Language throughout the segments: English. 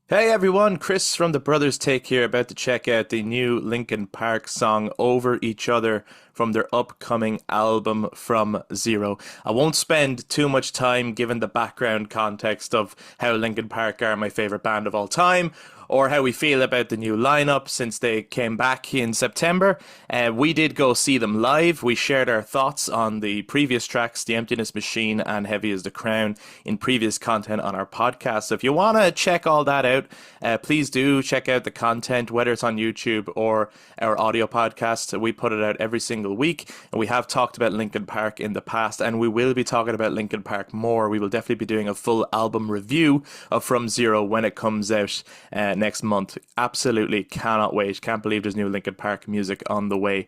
Hey everyone, Kris from the Brothers Take here, about to check out the new Linkin Park song Over Each Other from their upcoming album From Zero. I won't spend too much time given the background context of how Linkin Park are my favorite band of all time, or how we feel about the new lineup since they came back in September. We did go see them live. We shared our thoughts on the previous tracks, The Emptiness Machine and Heavy as the Crown, in previous content on our podcast. So if you want to check all that out, please do check out the content, whether it's on YouTube or our audio podcast. We put it out every single week, and we have talked about Linkin Park in the past, and we will be talking about Linkin Park more. We will definitely be doing a full album review of From Zero when it comes out next month. Absolutely cannot wait. Can't believe there's new Linkin Park music on the way.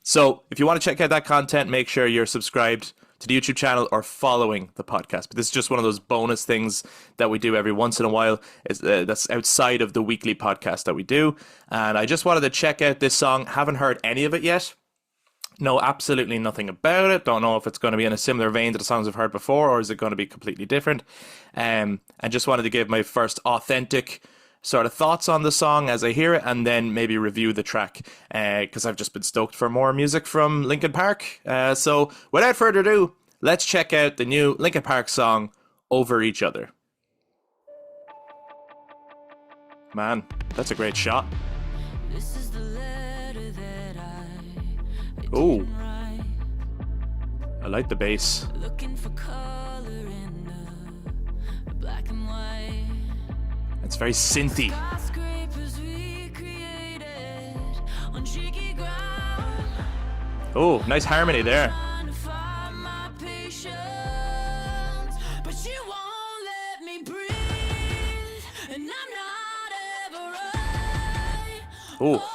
So if you want to check out that content, make sure you're subscribed to the YouTube channel or following the podcast. But this is just one of those bonus things that we do every once in a while. That's outside of the weekly podcast that we do. And I just wanted to check out this song. Haven't heard any of it yet. Know absolutely nothing about it. Don't know if it's going to be in a similar vein to the songs I've heard before, or is it going to be completely different. And just wanted to give my first authentic sort of thoughts on the song as I hear it, and then maybe review the track, because I've just been stoked for more music from Linkin Park. So without further ado, let's check out the new Linkin Park song Over Each Other. Man, that's a great shot. Oh, I like the bass. It's very synthy. Oh, nice harmony there. Oh,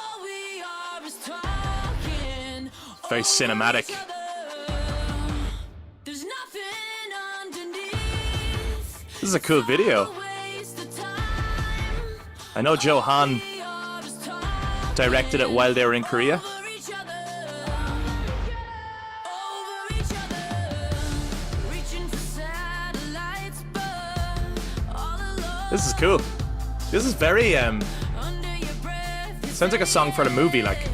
very cinematic. This is a cool video. I know Johan directed it while they were in Korea. This is cool. This is very sounds like a song for the movie, like.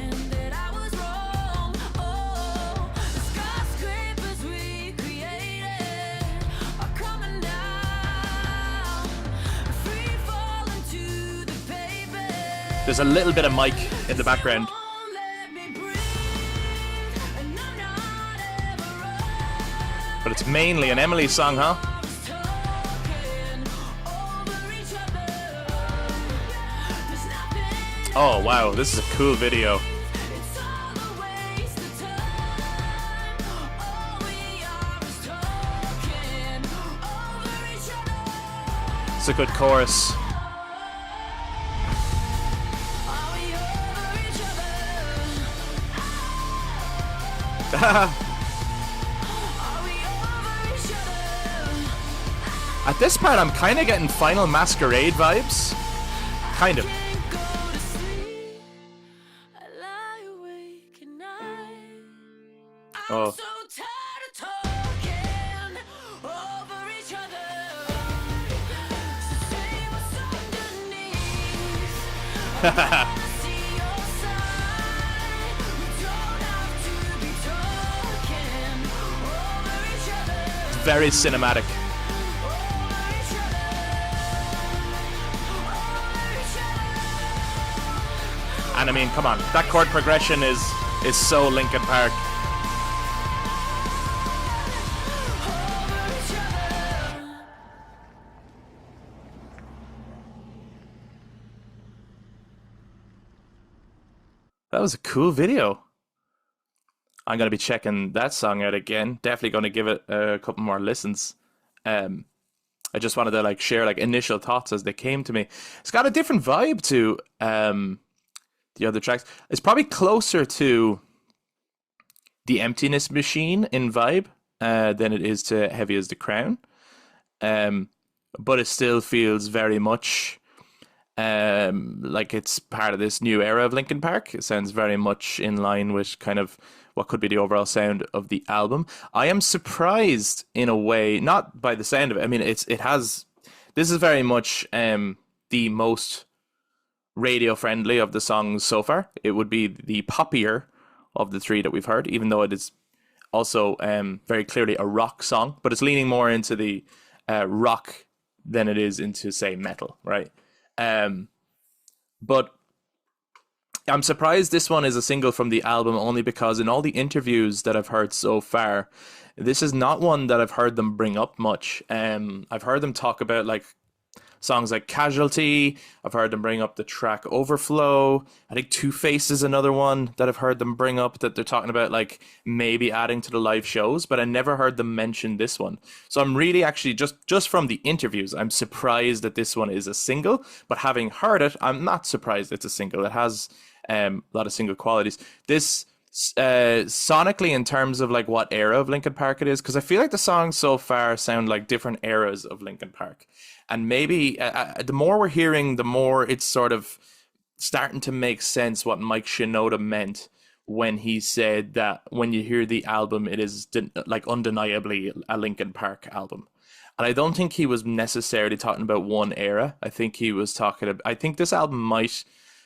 There's a little bit of mic in the background. But it's mainly an Emily song, huh? Oh wow, this is a cool video. It's a good chorus. At this part, I'm kind of getting Final Masquerade vibes. Kind of. Oh. It's very cinematic. And I mean, come on, that chord progression is so Linkin Park. That was a cool video. I'm going to be checking that song out again. Definitely going to give it a couple more listens. I just wanted to like share like initial thoughts as they came to me. It's got a different vibe to the other tracks. It's probably closer to The Emptiness Machine in vibe than it is to Heavy as the Crown. But it still feels very much like it's part of this new era of Linkin Park. It sounds very much in line with kind of what could be the overall sound of the album. I am surprised in a way, not by the sound of it. I mean, it has. This is very much the the most radio friendly of the songs so far. It would be the poppier of the three that we've heard, even though it is also very clearly a rock song, but it's leaning more into the rock than it is into, say, metal, right? But I'm surprised this one is a single from the album, only because in all the interviews that I've heard so far, this is not one that I've heard them bring up much. I've heard them talk about like songs like Casualty. I've heard them bring up the track Overflow. I think Two Face is another one that I've heard them bring up, that they're talking about like maybe adding to the live shows, but I never heard them mention this one. So I'm really actually just from the interviews, I'm surprised that this one is a single, but having heard it, I'm not surprised it's a single. It has a lot of single qualities. This sonically, in terms of like what era of Linkin Park it is, because I feel like the songs so far sound like different eras of Linkin Park. And maybe the more we're hearing, the more it's sort of starting to make sense what Mike Shinoda meant when he said that when you hear the album, it is like undeniably a Linkin Park album. And I don't think he was necessarily talking about one era. I think he was talking about, I think this album might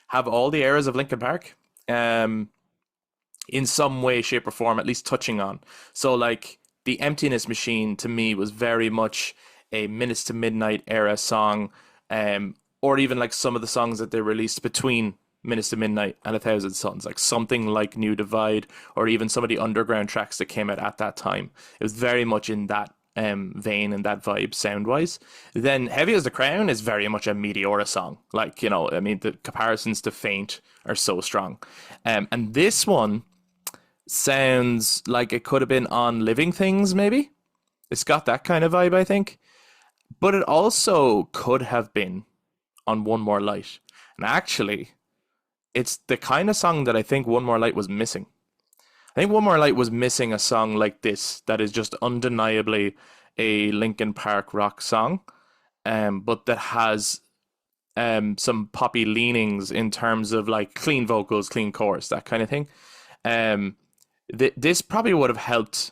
have all the eras of Linkin Park in some way, shape, or form, at least touching on. So like the Emptiness Machine to me was very much a Minutes to Midnight era song, or even like some of the songs that they released between Minutes to Midnight and 1,000 Suns, like something like New Divide, or even some of the underground tracks that came out at that time. It was very much in that vein and that vibe sound wise. Then Heavy as the Crown is very much a Meteora song. Like, you know, I mean, the comparisons to Faint are so strong. And this one sounds like it could have been on Living Things, maybe. It's got that kind of vibe, I think. But it also could have been on One More Light. And actually, it's the kind of song that I think One More Light was missing. I think One More Light was missing a song like this that is just undeniably a Linkin Park rock song, but that has some poppy leanings in terms of like clean vocals, clean chorus, that kind of thing. This probably would have helped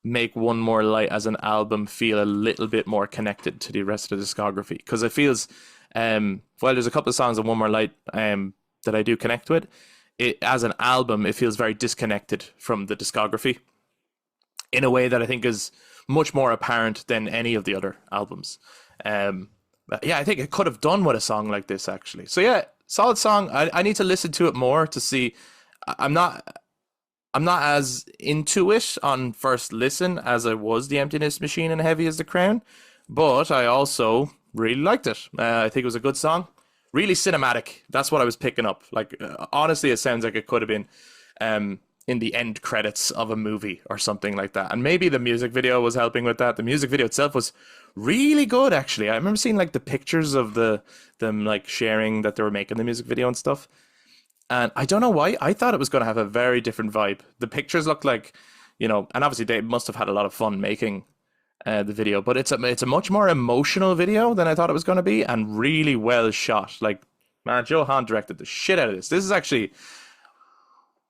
make One More Light as an album feel a little bit more connected to the rest of the discography, because it feels well, there's a couple of songs on One More Light that I do connect with. It, as an album, it feels very disconnected from the discography in a way that I think is much more apparent than any of the other albums. But yeah, I think it could have done with a song like this, actually. So yeah, solid song. I need to listen to it more to see. I'm not as into it on first listen as I was the Emptiness Machine and Heavy as the Crown, but I also really liked it. I think it was a good song. Really cinematic. That's what I was picking up. Like, honestly, it sounds like it could have been in the end credits of a movie or something like that. And maybe the music video was helping with that. The music video itself was really good, actually. I remember seeing like the pictures of them like sharing that they were making the music video and stuff. And I don't know why, I thought it was going to have a very different vibe. The pictures looked like, you know, and obviously they must have had a lot of fun making the video, but it's a much more emotional video than I thought it was going to be, and really well shot. Like, man, Joe Hahn directed the shit out of this. This is actually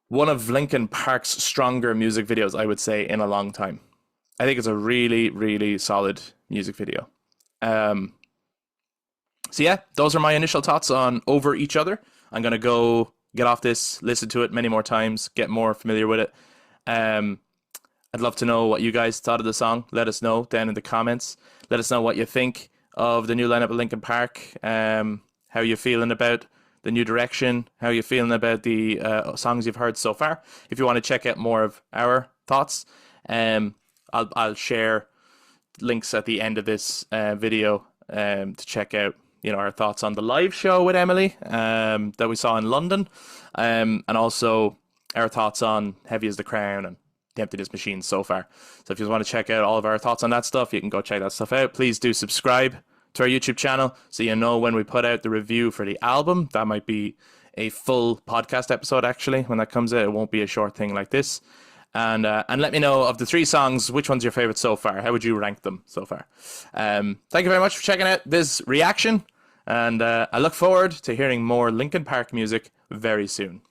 one of Linkin Park's stronger music videos, I would say, in a long time. I think it's a really, really solid music video. So yeah, those are my initial thoughts on Over Each Other. I'm going to go get off this, listen to it many more times, get more familiar with it. I'd love to know what you guys thought of the song. Let us know down in the comments. Let us know what you think of the new lineup of Linkin Park. How you're feeling about the new direction. How you're feeling about the songs you've heard so far. If you want to check out more of our thoughts, I'll share links at the end of this video to check out, you know, our thoughts on the live show with Emily that we saw in London, and also our thoughts on Heavy as the Crown and the Emptiness Machine so far. So if you want to check out all of our thoughts on that stuff, you can go check that stuff out. Please do subscribe to our YouTube channel so you know when we put out the review for the album. That might be a full podcast episode, actually, when that comes out. It won't be a short thing like this. And let me know, of the 3 songs, which one's your favorite so far? How would you rank them so far? Thank you very much for checking out this reaction, and I look forward to hearing more Linkin Park music very soon.